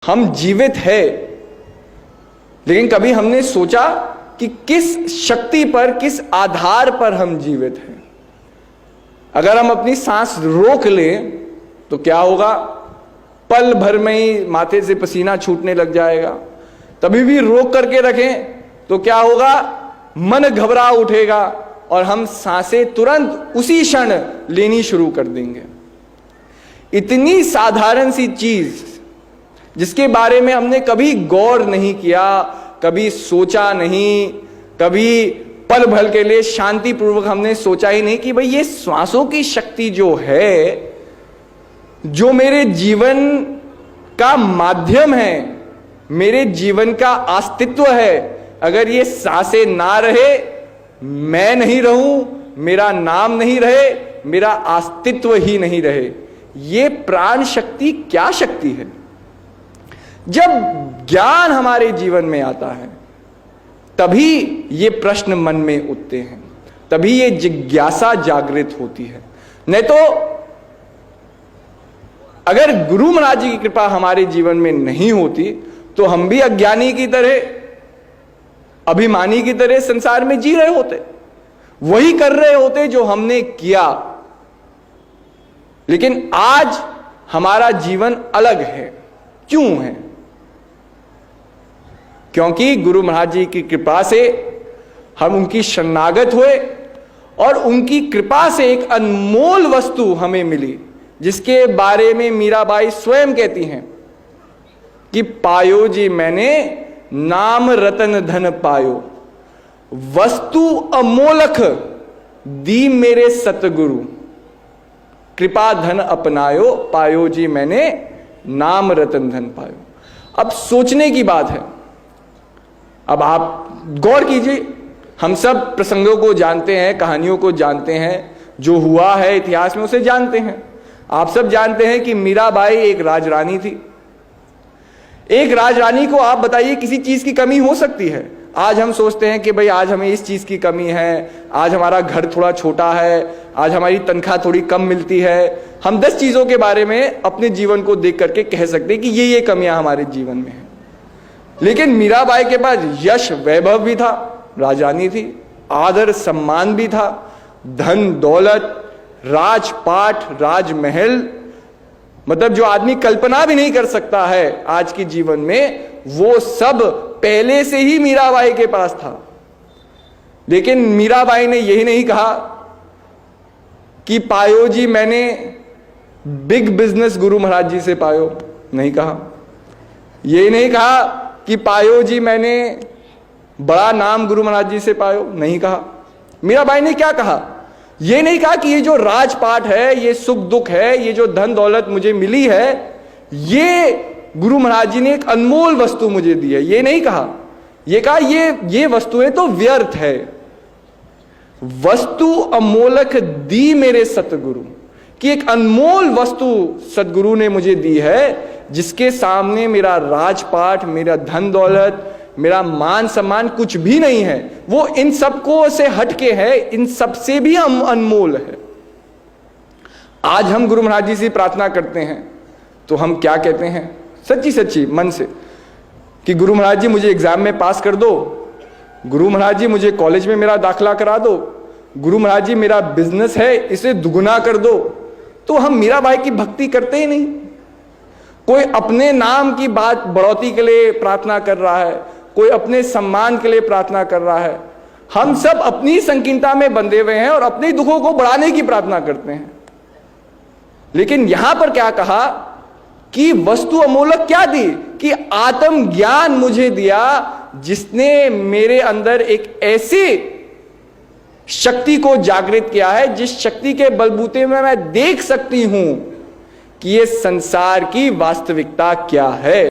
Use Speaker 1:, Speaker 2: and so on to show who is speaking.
Speaker 1: हम जीवित है, लेकिन कभी हमने सोचा कि किस शक्ति पर, किस आधार पर हम जीवित हैं। अगर हम अपनी सांस रोक लें तो क्या होगा? पल भर में ही माथे से पसीना छूटने लग जाएगा। तभी भी रोक करके रखें तो क्या होगा? मन घबरा उठेगा और हम सांसें तुरंत उसी क्षण लेनी शुरू कर देंगे। इतनी साधारण सी चीज जिसके बारे में हमने कभी गौर नहीं किया, कभी सोचा नहीं, कभी पल भर के लिए शांतिपूर्वक हमने सोचा ही नहीं कि भाई ये श्वासों की शक्ति जो है, जो मेरे जीवन का माध्यम है, मेरे जीवन का अस्तित्व है, अगर ये सांसें ना रहे, मैं नहीं रहूं, मेरा नाम नहीं रहे, मेरा अस्तित्व ही नहीं रहे, ये प्राण शक्ति क्या शक्ति है? जब ज्ञान हमारे जीवन में आता है तभी ये प्रश्न मन में उठते हैं, तभी ये जिज्ञासा जागृत होती है। नहीं तो अगर गुरु महाराज जी की कृपा हमारे जीवन में नहीं होती तो हम भी अज्ञानी की तरह, अभिमानी की तरह संसार में जी रहे होते, वही कर रहे होते जो हमने किया। लेकिन आज हमारा जीवन अलग है। क्यों है? क्योंकि गुरु महाराज जी की कृपा से हम उनकी शरणागत हुए और उनकी कृपा से एक अनमोल वस्तु हमें मिली, जिसके बारे में मीराबाई स्वयं कहती हैं कि पायो जी मैंने नाम रतन धन पायो, वस्तु अमोलक दी मेरे सतगुरु, कृपा धन अपनायो, पायो जी मैंने नाम रतन धन पायो। अब सोचने की बात है, अब आप गौर कीजिए। हम सब प्रसंगों को जानते हैं, कहानियों को जानते हैं, जो हुआ है इतिहास में उसे जानते हैं। आप सब जानते हैं कि मीराबाई एक राजरानी थी। एक राजरानी को आप बताइए किसी चीज की कमी हो सकती है? आज हम सोचते हैं कि भाई आज हमें इस चीज की कमी है, आज हमारा घर थोड़ा छोटा है, आज हमारी तनख्वाह थोड़ी कम मिलती है। हम 10 चीजों के बारे में अपने जीवन को देख करके कह सकते हैं कि ये कमियां हमारे जीवन में हैं। लेकिन मीराबाई के पास यश वैभव भी था, राजरानी थी, आदर सम्मान भी था, धन दौलत, राजपाट, राजमहल, मतलब जो आदमी कल्पना भी नहीं कर सकता है आज के जीवन में, वो सब पहले से ही मीराबाई के पास था। लेकिन मीराबाई ने यही नहीं कहा कि पायो जी मैंने बिग बिजनेस गुरु महाराज जी से पायो, नहीं कहा। यही नहीं कहा कि पायो जी मैंने बड़ा नाम गुरु महाराज जी से पायो, नहीं कहा। मीराबाई ने क्या कहा? ये नहीं कहा कि ये जो राजपाट है, ये सुख दुख है, ये जो धन दौलत मुझे मिली है, ये गुरु महाराज जी ने एक अनमोल वस्तु मुझे दी है, ये नहीं कहा। ये कहा ये वस्तुएं तो व्यर्थ है, वस्तु अमोलक दी मेरे सतगुरु, कि एक अनमोल वस्तु सतगुरु ने मुझे दी है, जिसके सामने मेरा राजपाट, मेरा धन दौलत, मेरा मान सम्मान कुछ भी नहीं है। वो इन सबको से हटके है, इन सबसे भी अनमोल है। आज हम गुरु महाराज जी से प्रार्थना करते हैं तो हम क्या कहते हैं सच्ची सच्ची मन से कि गुरु महाराज जी मुझे एग्जाम में पास कर दो, गुरु महाराज जी मुझे कॉलेज में मेरा दाखिला करा दो, गुरु महाराज जी मेरा बिजनेस है इसे दुगुना कर दो। तो हम मीराबाई की भक्ति करते ही नहीं। कोई अपने नाम की बात बढ़ोतरी के लिए प्रार्थना कर रहा है, कोई अपने सम्मान के लिए प्रार्थना कर रहा है। हम सब अपनी संकीर्णता में बंधे हुए हैं और अपने दुखों को बढ़ाने की प्रार्थना करते हैं। लेकिन यहां पर क्या कहा कि वस्तु अमोलक क्या दी? कि आत्म ज्ञान मुझे दिया, जिसने मेरे अंदर एक ऐसी शक्ति को जागृत किया है, जिस शक्ति के बलबूते में मैं देख सकती हूं कि ये संसार की वास्तविकता क्या है।